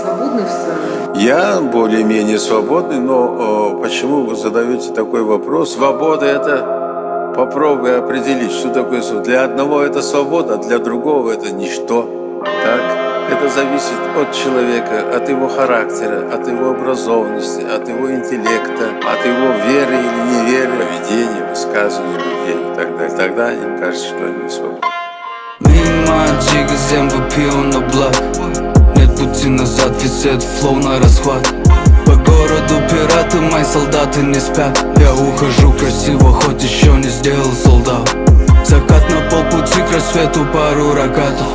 свободны в своем? Я более-менее свободный, но почему вы задаете такой вопрос? Свобода — это попробуй определить, что такое свобода. Для одного это свобода, а для другого это ничто. Так? Это зависит от человека, от его характера, от его образованности, от его интеллекта, от его веры или неверы, поведения, высказывания людей и так далее. Тогда им кажется, что они свободны. Мимо джига с MVP on the block. Нет пути назад, весь этот флоу на расхват. По городу пираты, мои солдаты не спят. Я ухожу красиво, хоть еще не сделал солдат. Закат на полпути к рассвету, пару рогатов.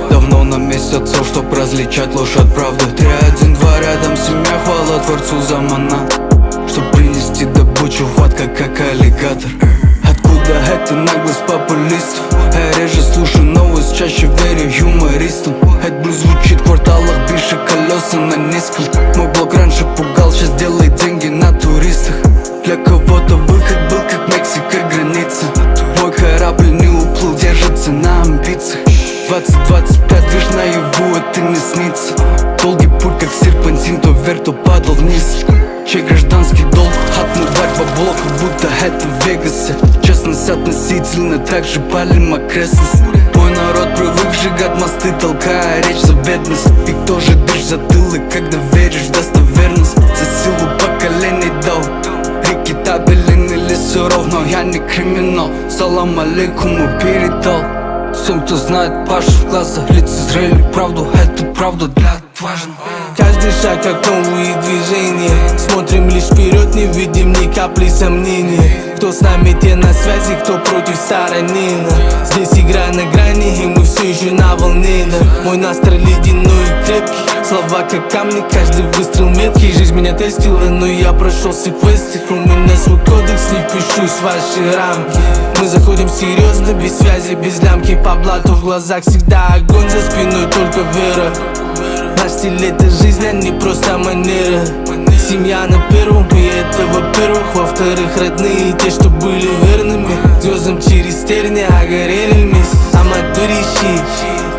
Давно на месте отцов, чтоб различать ложь от правды. 3, 1, 2 рядом, семья, хвала Творцу за манат. Чтоб принести добычу, хватка как аллигатор. Откуда эта наглость популистов? Я реже слушаю новость, чаще верю юмористам. Этот блюз звучит в кварталах, більше колеса на низком. Мой блог раньше пугал, сейчас делает деньги на туристах. Для кого-то выход был как Мексика граница. Мой корабль не уплыл, держится на амбициях. 20-25, видишь, наяву это не снится. Долгий путь, как серпантин, то вверх, то падал вниз. Чей гражданский долг, отмывать бабло, как будто это в Вегасе. Честность относительно, так же палим окрестность. Мой народ привык сжигать мосты, толкая речь за бедность. И кто же дышит затылок, когда веришь в достоверность? За силу поколений дал. Реки табелен или суров, но я не криминал. Салам алейкуму передал всем, кто знает Пашу в глазах, лицезрели правду, это правда для отважных. Каждый шаг как новые движения. Смотрим лишь вперед, не видим ни капли сомнения. Кто с нами, те на связи, кто против стороны. Здесь игра на грани, и мы все еще на волне. Мой настрой ледяной и крепкий, слова как камни, каждый выстрел меткий. Жизнь меня тестила, но я прошелся квесты. У меня свой кодекс, не впишусь в ваши рамки. Мы заходим серьезно, без связи, без лямки. По блату в глазах всегда огонь, за спиной только вера. Наш стиль — это жизнь, а не просто манера. Семья на первом, и это во-первых. Во-вторых, родные, те, что были верными звездам через терни, а горели вместе. Аматурищи,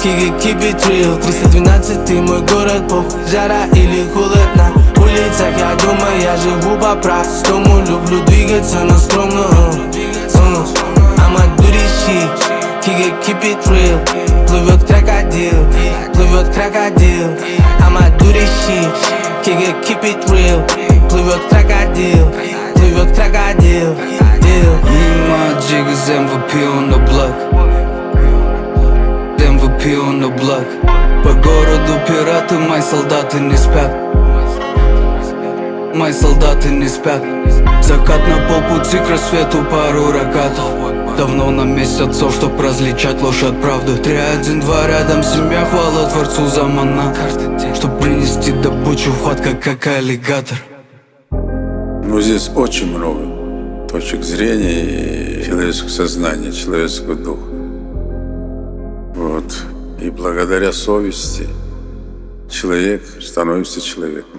keep it real. 312 мой город, пох, жара или холод на улицах. Я думаю, я живу по-простому. Люблю двигаться, но скромно. Аматурищи, keep it real. Плывет крокодил, плывет крокодил. Аматурищи, keep it real. Плывет крокодил, плывет крокодил. Мимо джига с MVP on the block. MVP on the block. По городу пираты, мои солдаты не спят. Мои солдаты не спят. Закат на полпути к рассвету, пару рогатов. Давно на месте отцов, чтоб различать ложь от правды. 3, 1, 2 рядом, семья, хвала Творцу за манат. Чтоб принести добычу, хватка как аллигатор. Ну, здесь очень много точек зрения и человеческого сознания, человеческого духа. Вот. И благодаря совести человек становится человеком.